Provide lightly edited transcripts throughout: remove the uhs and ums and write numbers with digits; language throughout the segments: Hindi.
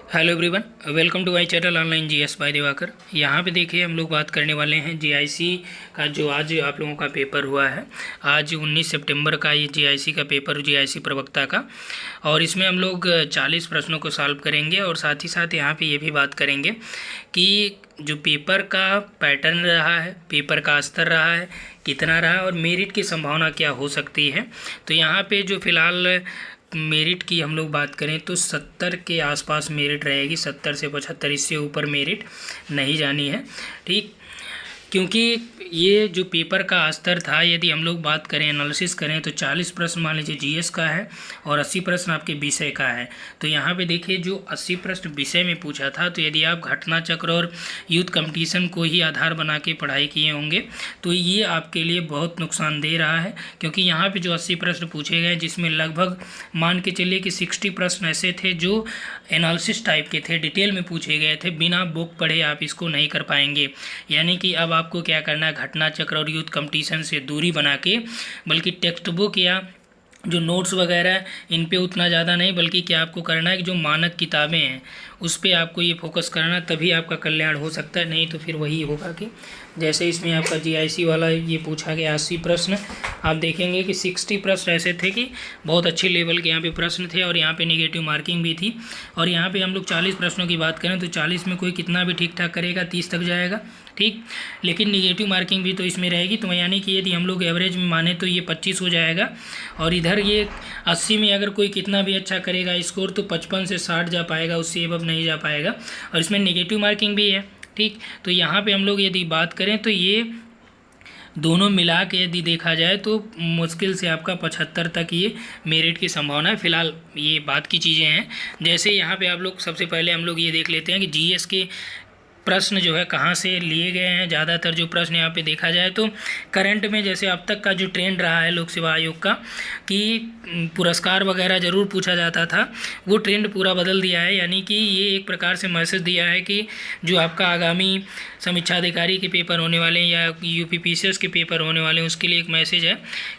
Hello everyone, welcome to my channel online GS by Diwakar. यहाँ पे देखिए हम लोग बात करने वाले हैं जीआईसी का, जो आज आप लोगों का पेपर हुआ है। आज 19 सितंबर का ये जीआईसी का पेपर, जीआईसी प्रवक्ता का, और इसमें हम लोग 40 प्रश्नों को सॉल्व करेंगे और साथ ही साथ यहाँ पे ये भी बात करेंगे कि जो पेपर का पैटर्न रहा है, पेपर का स्तर रहा है, कितना रहा और मेरिट की संभावना क्या हो सकती है। तो यहाँ पे जो फ़िलहाल मेरिट की हम लोग बात करें तो 70 के आसपास मेरिट रहेगी, 70 से 75, इससे ऊपर मेरिट नहीं जानी है। ठीक, क्योंकि ये जो पेपर का स्तर था, यदि हम लोग बात करें, एनालिसिस करें तो 40 प्रश्न मान लीजिए जीएस का है और 80 प्रश्न आपके विषय का है। तो यहाँ पे देखिए जो 80 प्रश्न विषय में पूछा था, तो यदि आप घटना चक्र और यूथ कंपटीशन को ही आधार बना के पढ़ाई किए होंगे तो ये आपके लिए बहुत नुकसानदेह रहा है, क्योंकि यहाँ पर जो 80 प्रश्न पूछे गए जिसमें लगभग मान के चलिए कि 60 प्रश्न ऐसे थे जो एनालिसिस टाइप के थे, डिटेल में पूछे गए थे, बिना बुक पढ़े आप इसको नहीं कर पाएंगे। यानी कि अब आपको क्या करना है, घटना चक्र और यूथ कंपटीशन से दूरी बना के, बल्कि टेक्स्ट बुक या जो नोट्स वगैरह इन पे उतना ज़्यादा नहीं, बल्कि क्या आपको करना है कि जो मानक किताबें हैं उस पे आपको ये फोकस करना, तभी आपका कल्याण हो सकता है। नहीं तो फिर वही होगा कि जैसे इसमें आपका जीआईसी वाला ये पूछा गया 80 प्रश्न, आप देखेंगे कि 60 प्रश्न ऐसे थे कि बहुत अच्छे लेवल के यहाँ पे प्रश्न थे और यहाँ पे नेगेटिव मार्किंग भी थी। और यहाँ पे हम लोग 40 प्रश्नों की बात करें तो 40 में कोई कितना भी ठीक ठाक करेगा 30 तक जाएगा, ठीक, लेकिन नेगेटिव मार्किंग भी तो इसमें रहेगी। तो यानी कि यदि हम लोग एवरेज में माने तो ये 25 हो जाएगा, और इधर ये 80 में अगर कोई कितना भी अच्छा करेगा स्कोर तो 55 से 60 जा पाएगा, उससे अब नहीं जा पाएगा, और इसमें नेगेटिव मार्किंग भी है। ठीक, तो यहाँ पे हम लोग यदि बात करें तो ये दोनों मिला के यदि देखा जाए तो मुश्किल से आपका 75 तक ये मेरिट की संभावना है। फिलहाल ये बात की चीज़ें हैं। जैसे यहाँ पे आप लोग सबसे पहले हम लोग ये देख लेते हैं कि जीएस के प्रश्न जो है कहाँ से लिए गए हैं। ज़्यादातर जो प्रश्न यहाँ पे देखा जाए तो करंट में, जैसे अब तक का जो ट्रेंड रहा है लोक सेवा आयोग का कि पुरस्कार वगैरह ज़रूर पूछा जाता था, वो ट्रेंड पूरा बदल दिया है। यानी कि ये एक प्रकार से मैसेज दिया है कि जो आपका आगामी समीक्षा अधिकारी के पेपर होने वाले हैं या यूपीपीसीएस के पेपर होने वाले हैं, उसके लिए एक मैसेज है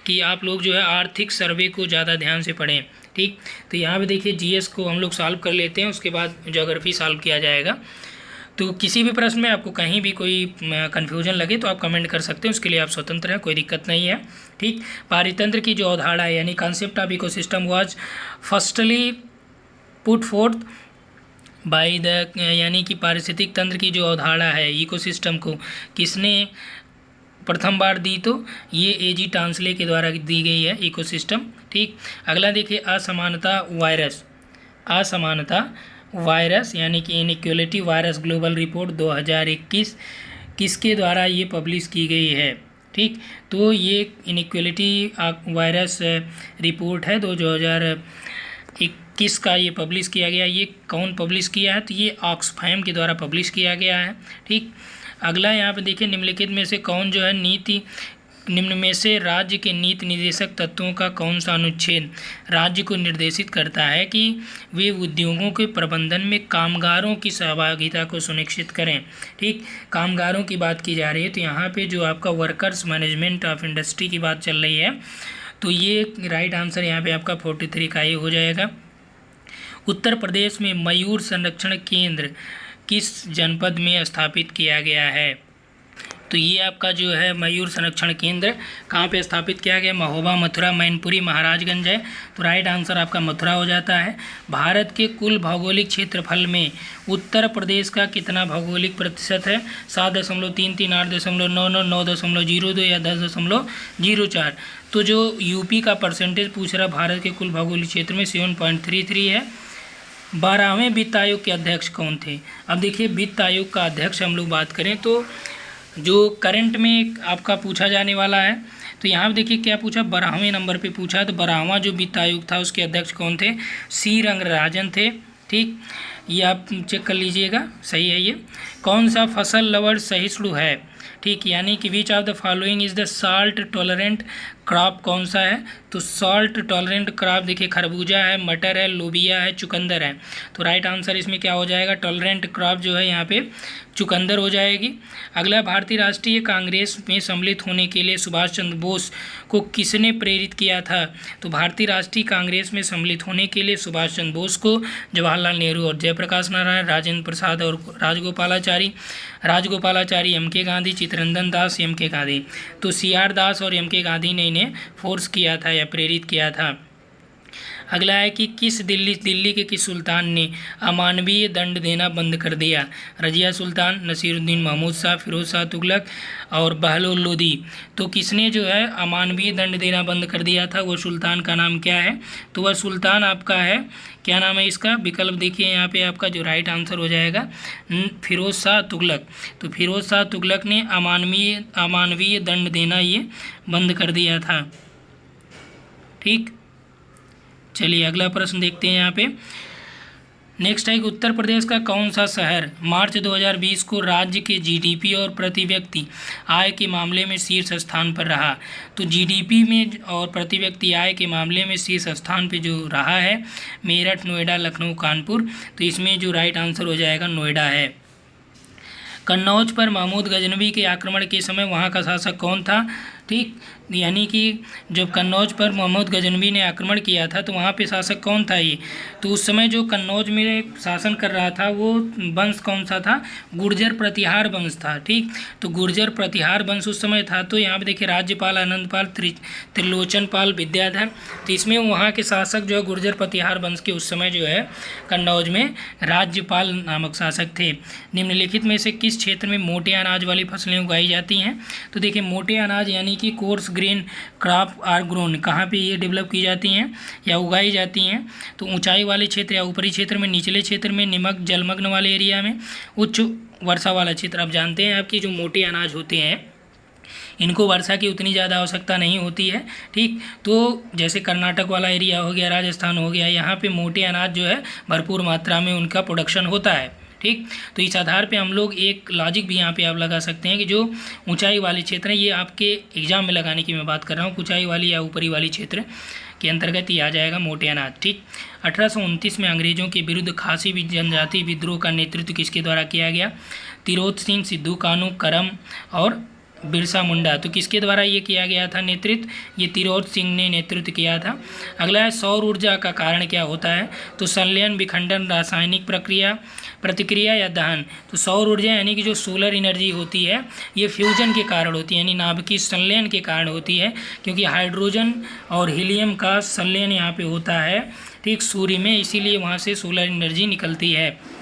कि आप लोग जो है आर्थिक सर्वे को ज़्यादा ध्यान से पढ़ें। ठीक, तो यहाँ पर देखिए जीएस को हम लोग सॉल्व कर लेते हैं, उसके बाद ज्योग्राफी सॉल्व किया जाएगा। तो किसी भी प्रश्न में आपको कहीं भी कोई कन्फ्यूजन लगे तो आप कमेंट कर सकते हैं, उसके लिए आप स्वतंत्र हैं, कोई दिक्कत नहीं है। ठीक, पारितंत्र की जो अवधारणा है यानी concept of ecosystem was firstly put fourth by the, यानी कि पारिस्थितिक तंत्र की जो अवधारणा है इकोसिस्टम को किसने प्रथम बार दी, तो ये एजी टांसले के द्वारा दी गई है इकोसिस्टम। ठीक, अगला देखिए असमानता वायरस, असमानता वायरस यानी कि इनइक्वलिटी वायरस ग्लोबल रिपोर्ट 2021 किसके द्वारा ये पब्लिश की गई है। ठीक, तो ये इनइक्वलिटी वायरस रिपोर्ट है 2021 का, ये पब्लिश किया गया। ये कौन पब्लिश किया है, तो ये ऑक्सफैम के द्वारा पब्लिश किया गया है। ठीक, अगला यहाँ पे देखिए निम्नलिखित में से कौन जो है निम्न में से राज्य के नीति निर्देशक तत्वों का कौन सा अनुच्छेद राज्य को निर्देशित करता है कि वे उद्योगों के प्रबंधन में कामगारों की सहभागिता को सुनिश्चित करें। ठीक, कामगारों की बात की जा रही है, तो यहाँ पे जो आपका वर्कर्स मैनेजमेंट ऑफ इंडस्ट्री की बात चल रही है, तो ये राइट आंसर यहाँ पे आपका 43 का ये हो जाएगा। उत्तर प्रदेश में मयूर संरक्षण केंद्र किस जनपद में स्थापित किया गया है, तो ये आपका जो है मयूर संरक्षण केंद्र कहाँ पे स्थापित किया गया, महोबा, मथुरा, मैनपुरी, महाराजगंज है, तो राइट आंसर आपका मथुरा हो जाता है। भारत के कुल भौगोलिक क्षेत्रफल में उत्तर प्रदेश का कितना भौगोलिक प्रतिशत है, 7.33, 8.99, 9.02 या 10.04। तो जो यूपी का परसेंटेज पूछ रहा भारत के कुल भौगोलिक क्षेत्र में 7.33 है। 12वें वित्त आयोग के अध्यक्ष कौन थे, अब देखिए वित्त आयोग का अध्यक्ष हम लोग बात करें तो जो करंट में आपका पूछा जाने वाला है, तो यहाँ पे देखिए क्या पूछा, 12वें नंबर पे पूछा, तो 12वां जो वित्त आयोग था उसके अध्यक्ष कौन थे, सी रंगराजन थे। ठीक, ये आप चेक कर लीजिएगा, सही है। ये कौन सा फसल लवण सहिष्णु है, ठीक, यानी कि विच of the following is the salt tolerant crop, कौन सा है? तो सॉल्ट टॉलरेंट क्रॉप देखिए खरबूजा है, मटर है, लोबिया है, चुकंदर है। तो राइट आंसर इसमें क्या हो जाएगा? टॉलरेंट क्रॉप जो है यहाँ पे चुकंदर हो जाएगी। अगला, भारतीय राष्ट्रीय कांग्रेस में सम्मिलित होने के लिए सुभाष चंद्र बोस को किसने प्रेरित किया था? तो भारतीय राष्ट्रीय कांग्रेस में सम्मिलित होने के लिए सुभाष चंद्र बोस को जवाहरलाल नेहरू और जयप्रकाश नारायण, राजेंद्र प्रसाद और राजगोपालाचारी, एम के गांधी, चित्तरंजन दास, एम के गांधी। तो सी आर दास और एम के गांधी ने इन्हें फोर्स किया था या प्रेरित किया था। अगला है कि किस दिल्ली के किस सुल्तान ने अमानवीय दंड देना बंद कर दिया? रजिया सुल्तान, नसीरुद्दीन महमूद शाह, फिरोज शाह तुगलक और बहलोल लोदी। तो किसने जो है अमानवीय दंड देना बंद कर दिया था? वो सुल्तान का नाम क्या है? तो वह सुल्तान आपका है, क्या नाम है इसका? विकल्प देखिए यहाँ पे आपका जो राइट आंसर हो जाएगा फिरोज शाह तुगलक। तो फिरोज शाह तुगलक ने अमानवीय दंड देना ये बंद कर दिया था। ठीक, चलिए अगला प्रश्न देखते हैं यहाँ पे। नेक्स्ट है कि उत्तर प्रदेश का कौन सा शहर मार्च 2020 को राज्य के जीडीपी और प्रति व्यक्ति आय के मामले में शीर्ष स्थान पर रहा? तो जीडीपी में और प्रति व्यक्ति आय के मामले में शीर्ष स्थान पे जो रहा है मेरठ, नोएडा, लखनऊ, कानपुर। तो इसमें जो राइट आंसर हो जाएगा नोएडा है। कन्नौज पर महमूद गजनवी के आक्रमण के समय वहाँ का शासक कौन था? ठीक, यानी कि जब कन्नौज पर महमूद गजनवी ने आक्रमण किया था तो वहाँ पे शासक कौन था ये? तो उस समय जो कन्नौज में शासन कर रहा था वो वंश कौन सा था? गुर्जर प्रतिहार वंश था। ठीक, तो गुर्जर प्रतिहार वंश उस समय था। तो यहाँ पे देखिए राज्यपाल आनंदपाल, त्रिलोचन पाल, विद्याधर। तो इसमें वहाँ के शासक जो है गुर्जर प्रतिहार वंश के उस समय जो है कन्नौज में राज्यपाल नामक शासक थे। निम्नलिखित में से किस क्षेत्र में मोटे अनाज वाली फसलें उगाई जाती हैं? तो देखिए मोटे अनाज यानी कि coarse grain crop are grown कहाँ पे ये डेवलप की जाती हैं या उगाई जाती हैं? तो ऊंचाई वाले क्षेत्र या ऊपरी क्षेत्र में, निचले क्षेत्र में, निमक जलमग्न वाले एरिया में, उच्च वर्षा वाला क्षेत्र। आप जानते हैं आपकी जो मोटे अनाज होते हैं इनको वर्षा की उतनी ज़्यादा आवश्यकता नहीं होती है। ठीक, तो जैसे कर्नाटक वाला एरिया हो गया, राजस्थान हो गया, यहाँ पे मोटे अनाज जो है भरपूर मात्रा में उनका प्रोडक्शन होता है। ठीक, तो इस आधार पे हम लोग एक लॉजिक भी यहाँ पे आप लगा सकते हैं कि जो ऊंचाई वाले क्षेत्र हैं, ये आपके एग्जाम में लगाने की मैं बात कर रहा हूँ, ऊंचाई वाली या ऊपरी वाली क्षेत्र के अंतर्गत ये आ जाएगा मोटे अनाज। ठीक, 1829 में अंग्रेजों के विरुद्ध खासी जनजाति विद्रोह का नेतृत्व किसके द्वारा किया गया? तिरोत सिंह, सिद्धू कानू, करम और बिरसा मुंडा। तो किसके द्वारा ये किया गया था नेतृत्व? ये तिरोत सिंह ने नेतृत्व किया था। अगला है सौर ऊर्जा का कारण क्या होता है? तो संलयन, विखंडन, रासायनिक प्रतिक्रिया या दहन। तो सौर ऊर्जा यानी कि जो सोलर एनर्जी होती है ये फ्यूजन के कारण होती है, यानी नाभिकीय संलयन के कारण होती है, क्योंकि हाइड्रोजन और हीलियम का संलयन यहाँ पे होता है ठीक सूर्य में, इसीलिए वहाँ से सोलर एनर्जी निकलती है।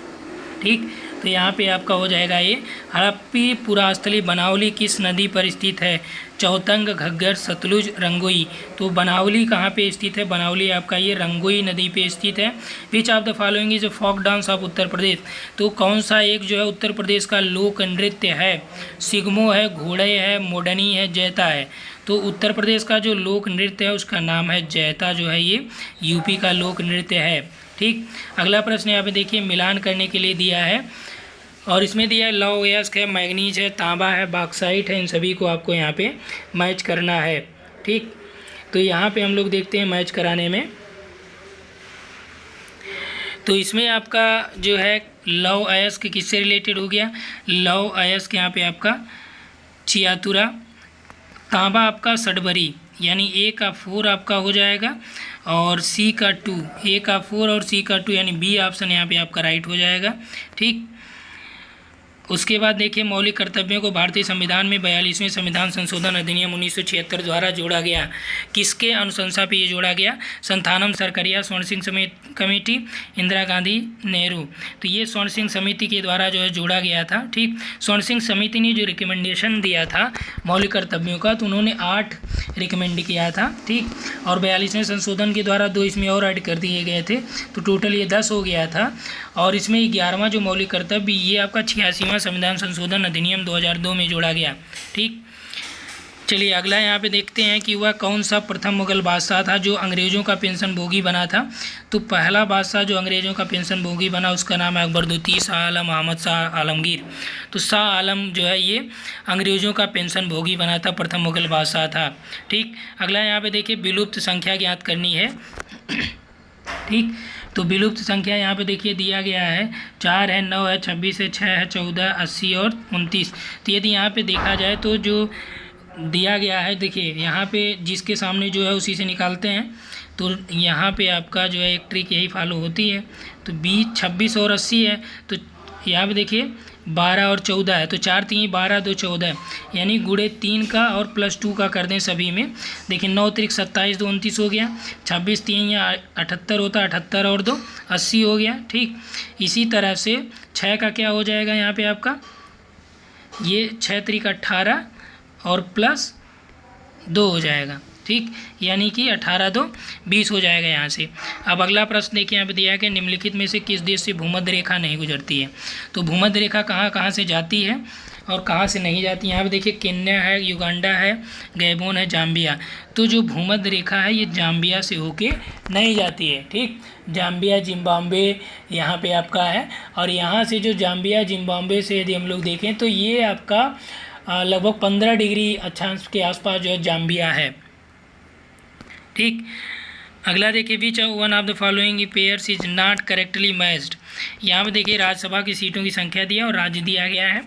ठीक, तो यहाँ पे आपका हो जाएगा ये। हड़प्पी पुरास्थली बनावली किस नदी पर स्थित है? चौतंग, घग्गर, सतलुज, रंगोई। तो बनावली कहाँ पे स्थित है? बनावली आपका ये रंगोई नदी पे स्थित है। Which of the following is folk dance of Uttar Pradesh? तो कौन सा एक जो है उत्तर प्रदेश का लोक नृत्य है? सिगमो है, घोड़े है, मोडनी है, जैता है। तो उत्तर प्रदेश का जो लोक नृत्य है उसका नाम है जैता, जो है ये यूपी का लोक नृत्य है। ठीक, अगला प्रश्न यहाँ पे देखिए मिलान करने के लिए दिया है और इसमें दिया है लौह अयस्क है, मैग्नीज है, तांबा है, बॉक्साइट है, इन सभी को आपको यहाँ पे मैच करना है। ठीक, तो यहाँ पे हम लोग देखते हैं मैच कराने में। तो इसमें आपका जो है लौह अयस्क किससे रिलेटेड हो गया? लौह अयस्क यहाँ पे आपका चियातुरा, तांबा आपका सडबरी, यानी ए का 4 आपका हो जाएगा और सी का 2, ए का 4 और सी का 2, यानी बी ऑप्शन यहाँ पे आपका राइट हो जाएगा। ठीक, उसके बाद देखिए मौलिक कर्तव्यों को भारतीय संविधान में 42वें संविधान संशोधन अधिनियम 1976 द्वारा जोड़ा गया। किसके अनुशंसा पे ये जोड़ा गया? संथानम सरकरिया, स्वर्ण सिंह कमेटी, इंदिरा गांधी, नेहरू। तो ये स्वर्ण सिंह समिति के द्वारा जो है जोड़ा गया था। ठीक, स्वर्ण सिंह समिति ने जो रिकमेंडेशन दिया था मौलिक कर्तव्यों का, तो उन्होंने 8 रिकमेंड किया था। ठीक, और 42वें संशोधन के द्वारा 2 इसमें और ऐड कर दिए गए थे, तो टोटल ये 10 हो गया था। और इसमें 11वां जो मौलिक कर्तव्य ये आपका 86वां संविधान संशोधन अधिनियम 2002 में जोड़ा गया। ठीक, चलिए अगला यहाँ पे देखते हैं कि वह कौन सा प्रथम मुगल बादशाह था जो अंग्रेज़ों का पेंशन भोगी बना था। तो पहला बादशाह जो अंग्रेज़ों का पेंशन भोगी बना उसका नाम है अकबर द्वितीय शाह आलम अहमद शाह आलमगीर। तो शाह आलम जो है ये अंग्रेज़ों का पेंशन भोगी बना था, प्रथम मुगल बादशाह था। ठीक, अगला यहाँ पे देखिए विलुप्त संख्या ज्ञात करनी है। ठीक, तो विलुप्त संख्या यहाँ पे देखिए दिया गया है 4 है, 9 है, 26 है, 6 है, 14, 80 और 29। तो यदि यहाँ पे देखा जाए तो जो दिया गया है देखिए यहाँ पे जिसके सामने जो है उसी से निकालते हैं। तो यहाँ पे आपका जो है एक ट्रिक यही फॉलो होती है। तो 20, 26 और 80 है, तो यहाँ पे देखिए 12 और 14 है, तो 4 3 12 2 14, यानी गुणे 3 का और +2 का कर दें सभी में। देखिए 9 3 27 2 29 हो गया, 26 3 या 78 होता, 78 और 2 80 हो गया। ठीक, इसी तरह से 6 का क्या हो जाएगा यहाँ पे आपका, ये 6 3 18 और +2 हो जाएगा। ठीक, यानी कि 18 2 20 हो जाएगा यहाँ से। अब अगला प्रश्न देखिए यहाँ पे दिया है कि निम्नलिखित में से किस देश से भूमध्य रेखा नहीं गुजरती है। तो भूमध्य रेखा कहाँ कहाँ से जाती है और कहाँ से नहीं जाती। यहाँ पे देखिए केन्या है, युगांडा है, गैबोन है, जाम्बिया। तो जो भूमध्य रेखा है ये जाम्बिया से होके नहीं जाती है। ठीक, जाम्बिया जिम्बाब्वे यहाँ पे आपका है, और यहाँ से जो जाम्बिया जिम्बाब्वे से यदि हम लोग देखें तो ये आपका लगभग 15 डिग्री अक्षांश के आसपास जो है जाम्बिया है। ठीक, अगला देखिए which one of the following pairs is not correctly matched. यहाँ पे देखिए राज्यसभा की सीटों की संख्या दिया और राज्य दिया गया है।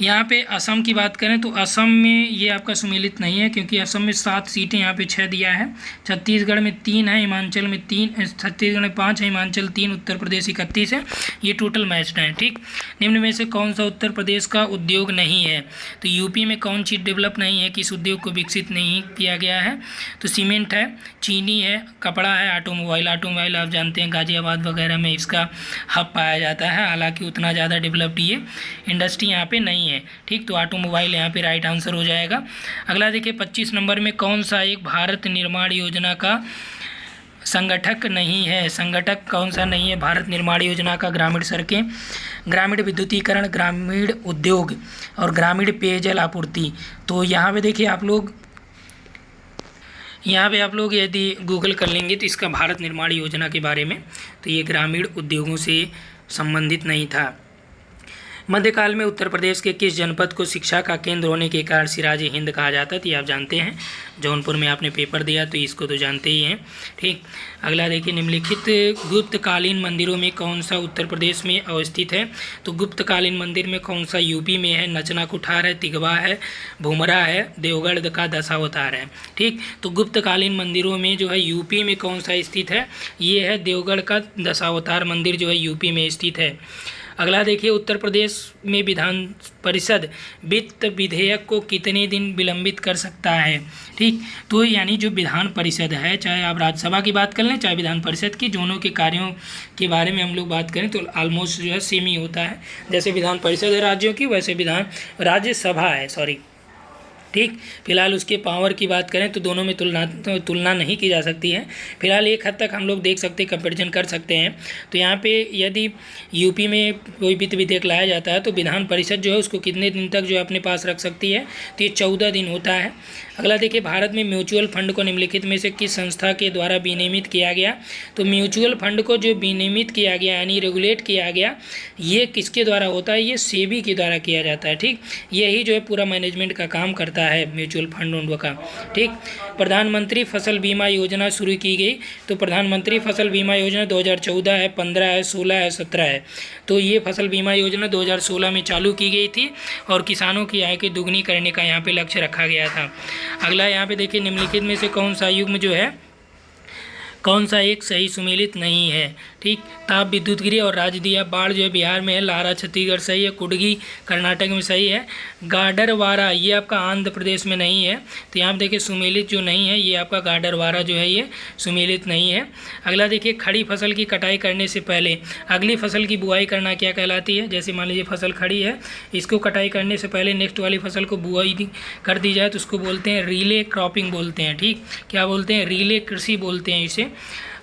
यहाँ पे असम की बात करें तो असम में ये आपका सुमेलित नहीं है, क्योंकि असम में 7 सीटें, यहाँ पे 6 दिया है। छत्तीसगढ़ में 3 है, हिमाचल में 3, छत्तीसगढ़ में 5 है, हिमाचल 3, उत्तर प्रदेश 31 है। ये टोटल मैच्ड हैं। ठीक, निम्न में से कौन सा उत्तर प्रदेश का उद्योग नहीं है। तो यूपी में कौन चीज़ डेवलप नहीं है, किस उद्योग को विकसित नहीं किया गया है। तो सीमेंट है, चीनी है, कपड़ा है, ऑटोमोबाइल आप जानते हैं गाजियाबाद वगैरह में इसका हब पाया जाता है, हालांकि उतना ज़्यादा डेवलप्ड ये इंडस्ट्री यहाँ पे नहीं है। ठीक, तो ऑटोमोबाइल यहाँ पे राइट आंसर हो जाएगा। अगला देखिए 25 नंबर में कौन सा एक भारत निर्माण योजना का संगठक नहीं है। संगठक कौन सा नहीं है भारत निर्माण योजना का। ग्रामीण सड़कें, ग्रामीण विद्युतीकरण, ग्रामीण उद्योग और ग्रामीण पेयजल आपूर्ति। तो यहाँ पे देखिए आप लोग यदि गूगल कर लेंगे तो इसका भारत निर्माण योजना के बारे में, तो ये ग्रामीण उद्योगों से संबंधित नहीं था। मध्यकाल में उत्तर प्रदेश के किस जनपद को शिक्षा का केंद्र होने के कारण सिराज हिंद कहा जाता है। तो ये आप जानते हैं, जौनपुर में आपने पेपर दिया तो इसको तो जानते ही हैं। ठीक, अगला देखिए निम्नलिखित गुप्तकालीन मंदिरों में कौन सा उत्तर प्रदेश में अवस्थित है। तो गुप्तकालीन मंदिर में कौन सा यूपी में है। नचना कुठार है, तिगवा है, भूमरा है, देवगढ़ का दशावतार है। ठीक, तो गुप्तकालीन मंदिरों में जो है यूपी में कौन सा स्थित है, ये है देवगढ़ का दशावतार मंदिर जो है यूपी में स्थित है। अगला देखिए उत्तर प्रदेश में विधान परिषद वित्त विधेयक को कितने दिन विलंबित कर सकता है। ठीक, तो यानी जो विधान परिषद है, चाहे आप राज्यसभा की बात कर लें चाहे विधान परिषद की, दोनों के कार्यों के बारे में हम लोग बात करें तो ऑलमोस्ट जो है सेम ही होता है। जैसे विधान परिषद है राज्यों की, वैसे राज्यसभा है, सॉरी। ठीक, फिलहाल उसके पावर की बात करें तो दोनों में तुलना नहीं की जा सकती है। फिलहाल एक हद तक हम लोग देख सकते हैं, कंपैरिजन कर सकते हैं। तो यहाँ पे यदि यूपी में कोई वित्त विधेयक लाया जाता है तो विधान परिषद जो है उसको कितने दिन तक जो है अपने पास रख सकती है, तो ये 14 दिन होता है। अगला देखिए भारत में म्यूचुअल फंड को निम्नलिखित में से किस संस्था के द्वारा विनियमित किया गया। तो म्यूचुअल फंड को जो विनियमित किया गया यानी रेगुलेट किया गया, ये किसके द्वारा होता है, ये सेबी के द्वारा किया जाता है। ठीक, यही जो है पूरा मैनेजमेंट का काम करता है म्यूचुअल फंड उन का। ठीक, प्रधानमंत्री फसल बीमा योजना शुरू की गई। तो प्रधानमंत्री फसल बीमा योजना 2014 है, 15 है, 16 है, 17 है। तो ये फसल बीमा योजना 2016 में चालू की गई थी और किसानों की आय की दुगनी करने का यहाँ पे लक्ष्य रखा गया था। अगला यहाँ पे देखिए निम्नलिखित में से कौन सा युग्म जो है, कौन सा एक सही सुमेलित नहीं है। ठीक, ताप विद्युत गिरी और राजदिया बाढ़ जो है बिहार में है, लारा छत्तीसगढ़ सही है, कुडगी कर्नाटक में सही है, गाडरवारा ये आपका आंध्र प्रदेश में नहीं है। तो यहाँ पर देखिए सुमेलित जो नहीं है ये आपका गाडरवारा जो है ये सुमेलित नहीं है। अगला देखिए खड़ी फसल की कटाई करने से पहले अगली फसल की बुआई करना क्या कहलाती है। जैसे मान लीजिए फसल खड़ी है, इसको कटाई करने से पहले नेक्स्ट वाली फसल को बुआई कर दी जाए तो उसको बोलते हैं रीले क्रॉपिंग बोलते हैं। ठीक, क्या बोलते हैं, रीले कृषि बोलते हैं इसे।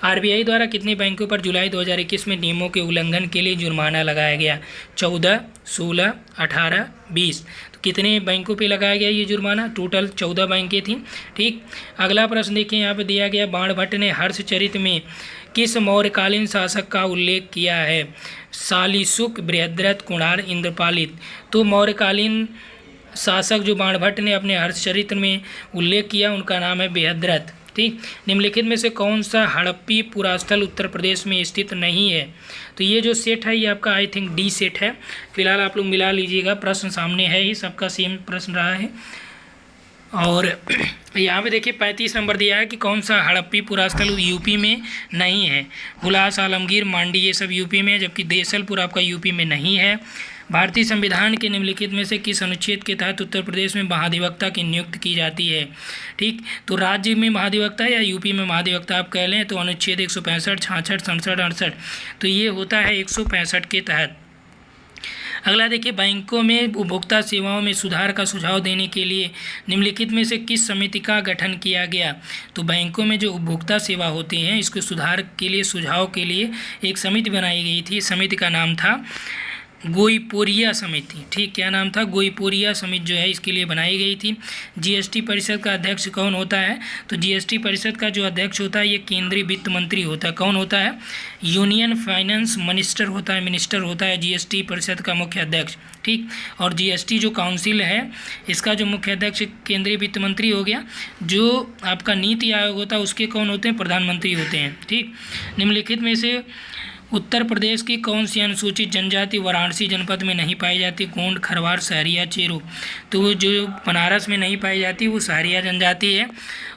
आरबीआई द्वारा कितने बैंकों पर जुलाई 2021 में नियमों के उल्लंघन के लिए जुर्माना लगाया गया। 14, 16, 18, 20। तो कितने बैंकों पे लगाया गया ये जुर्माना? टोटल 14 बैंकें थी। ठीक, अगला प्रश्न देखिए यहाँ पे दिया गया, बाणभट्ट ने हर्षचरित में किस मौर्यकालीन शासक का उल्लेख किया है? शालीशुक, बृहद्रथ, कुणार, इंद्रपालित। तो मौर्यकालीन शासक जो बाणभट्ट ने अपने हर्षचरित्र में उल्लेख किया उनका नाम है बृहद्रथ। ठीक, निम्नलिखित में से कौन सा हड़प्पी पुरास्थल उत्तर प्रदेश में स्थित नहीं है? तो ये जो सेट है ये आपका आई थिंक डी सेट है। फिलहाल आप लोग मिला लीजिएगा, प्रश्न सामने है ही, सबका सेम प्रश्न रहा है। और यहाँ पे देखिए 35 नंबर दिया है कि कौन सा हड़प्पी पुरास्थल यूपी में नहीं है? हुलास, आलमगीर, मांडी ये सब यूपी में है, जबकि देसलपुर आपका यूपी में नहीं है। भारतीय संविधान के निम्नलिखित में से किस अनुच्छेद के तहत उत्तर प्रदेश में महाधिवक्ता की नियुक्ति की जाती है? ठीक, तो राज्य में महाधिवक्ता या यूपी में महाधिवक्ता आप कह लें तो अनुच्छेद 165, 66, 67, 68, तो ये होता है 165 के तहत। अगला देखिए, बैंकों में उपभोक्ता सेवाओं में सुधार का सुझाव देने के लिए निम्नलिखित में से किस समिति का गठन किया गया? तो बैंकों में जो उपभोक्ता सेवा होती हैं इसको सुधार के लिए, सुझाव के लिए एक समिति बनाई गई थी। समिति का नाम था गोईपोरिया समिति। ठीक, क्या नाम था? गोईपोरिया समिति जो है इसके लिए बनाई गई थी। जीएसटी परिषद का अध्यक्ष कौन होता है? तो जीएसटी परिषद का जो अध्यक्ष होता है ये केंद्रीय वित्त मंत्री होता है। कौन होता है? यूनियन फाइनेंस मिनिस्टर होता है, मिनिस्टर होता है जीएसटी परिषद का मुख्य अध्यक्ष। ठीक, और जीएसटी जो काउंसिल है इसका जो मुख्य अध्यक्ष केंद्रीय वित्त मंत्री हो गया। जो आपका नीति आयोग होता है उसके कौन होते हैं? प्रधानमंत्री होते हैं। ठीक, निम्नलिखित में से उत्तर प्रदेश की कौन सी अनुसूचित जनजाति वाराणसी जनपद में नहीं पाई जाती? गोंड, खरवार, सहरिया, चेरो। तो जो बनारस में नहीं पाई जाती वो सहरिया जनजाति है।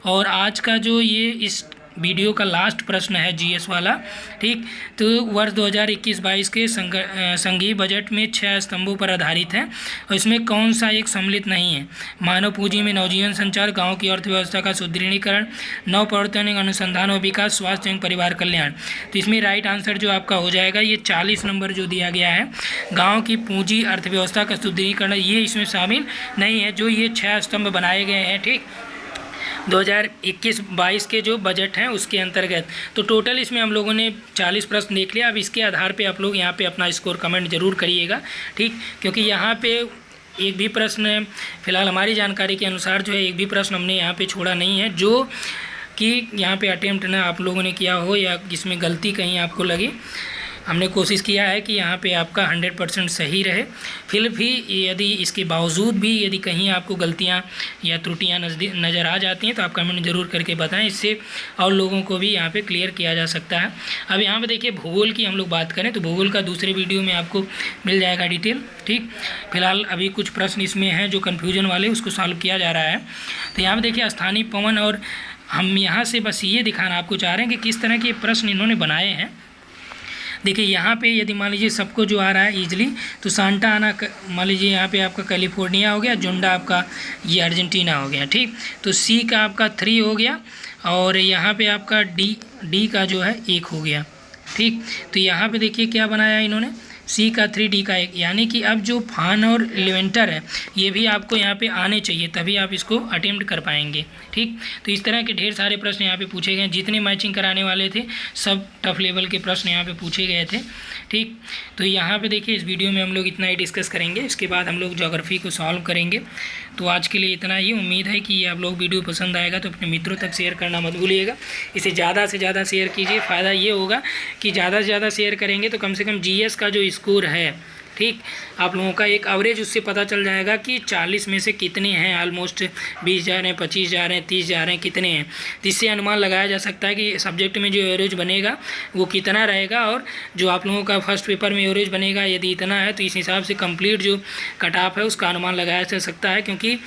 और आज का जो ये इस वीडियो का लास्ट प्रश्न है जीएस वाला। ठीक, तो वर्ष 2021-22 के संघीय बजट में 6 स्तंभों पर आधारित है और इसमें कौन सा एक सम्मिलित नहीं है? मानव पूंजी में नवजीवन संचार, गांव की अर्थव्यवस्था का सुदृढ़ीकरण, नव प्रवर्तन एवं अनुसंधान और विकास, स्वास्थ्य एवं परिवार कल्याण। तो इसमें राइट आंसर जो आपका हो जाएगा ये 40 नंबर जो दिया गया है, गाँव की पूंजी अर्थव्यवस्था का सुदृढ़ीकरण, ये इसमें शामिल नहीं है। जो ये 6 स्तंभ बनाए गए हैं ठीक 2021-22 के जो बजट हैं उसके अंतर्गत। तो टोटल इसमें हम लोगों ने 40 प्रश्न देख लिया। अब इसके आधार पे आप लोग यहाँ पे अपना स्कोर कमेंट जरूर करिएगा। ठीक, क्योंकि यहाँ पे एक भी प्रश्न फिलहाल हमारी जानकारी के अनुसार जो है एक भी प्रश्न हमने यहाँ पे छोड़ा नहीं है जो कि यहाँ पे अटेम्प्ट ना आप लोगों ने किया हो या इसमें गलती कहीं आपको लगी। हमने कोशिश किया है कि यहाँ पे आपका 100% सही रहे। फिर भी यदि इसके बावजूद भी यदि कहीं आपको गलतियाँ या त्रुटियाँ नज़र आ जाती हैं तो आप कमेंट जरूर करके बताएं, इससे और लोगों को भी यहाँ पे क्लियर किया जा सकता है। अब यहाँ पे देखिए भूगोल की हम लोग बात करें तो भूगोल का दूसरे वीडियो में आपको मिल जाएगा डिटेल। ठीक, फिलहाल अभी कुछ प्रश्न इसमें हैं जो कन्फ्यूजन वाले, उसको सॉल्व किया जा रहा है। तो यहाँ पर देखिए स्थानीय पवन, और हम यहाँ से बस ये दिखाना आपको चाह रहे हैं कि किस तरह के प्रश्न इन्होंने बनाए हैं। देखिए यहाँ पे यदि मान लीजिए सबको जो आ रहा है ईजिली, तो सांता आना मान लीजिए यहाँ पे आपका कैलिफोर्निया हो गया, जोंडा आपका ये अर्जेंटीना हो गया। ठीक, तो सी का आपका 3 हो गया और यहाँ पे आपका डी का जो है 1 हो गया। ठीक, तो यहाँ पे देखिए क्या बनाया इन्होंने, सी का 3, डी का 1, यानी कि अब जो फान और लेवेंटर है ये भी आपको यहाँ पे आने चाहिए तभी आप इसको अटेम्प्ट कर पाएंगे। ठीक, तो इस तरह के ढेर सारे प्रश्न यहाँ पे पूछे गए, जितने मैचिंग कराने वाले थे सब टफ लेवल के प्रश्न यहाँ पे पूछे गए थे। ठीक, तो यहाँ पे देखिए इस वीडियो में हम लोग इतना ही डिस्कस करेंगे, इसके बाद हम लोग ज्योग्राफी को सॉल्व करेंगे। तो आज के लिए इतना ही। उम्मीद है कि ये आप लोग वीडियो पसंद आएगा तो अपने मित्रों तक शेयर करना मत भूलिएगा। इसे ज़्यादा से ज़्यादा शेयर कीजिए। फ़ायदा ये होगा कि ज़्यादा से ज़्यादा शेयर करेंगे तो कम से कम जीएस का जो स्कोर है ठीक आप लोगों का एक एवरेज उससे पता चल जाएगा कि 40 में से कितने हैं, ऑलमोस्ट 20 जा रहे हैं, 25 जा रहे हैं, 30 जा रहे हैं, कितने हैं। जिससे अनुमान लगाया जा सकता है कि सब्जेक्ट में जो एवरेज बनेगा वो कितना रहेगा, और जो आप लोगों का फर्स्ट पेपर में एवरेज बनेगा यदि इतना है तो इस हिसाब से कंप्लीट जो कट ऑफ है उसका अनुमान लगाया जा सकता है। क्योंकि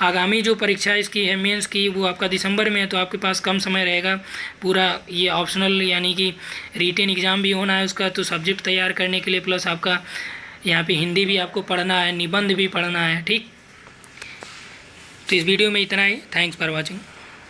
आगामी जो परीक्षा इसकी है मेंस की वो आपका दिसंबर में है, तो आपके पास कम समय रहेगा। पूरा ये ऑप्शनल यानी कि रिटेन एग्ज़ाम भी होना है उसका, तो सब्जेक्ट तैयार करने के लिए प्लस आपका यहाँ पे हिंदी भी आपको पढ़ना है, निबंध भी पढ़ना है। ठीक, तो इस वीडियो में इतना ही। Thanks for watching.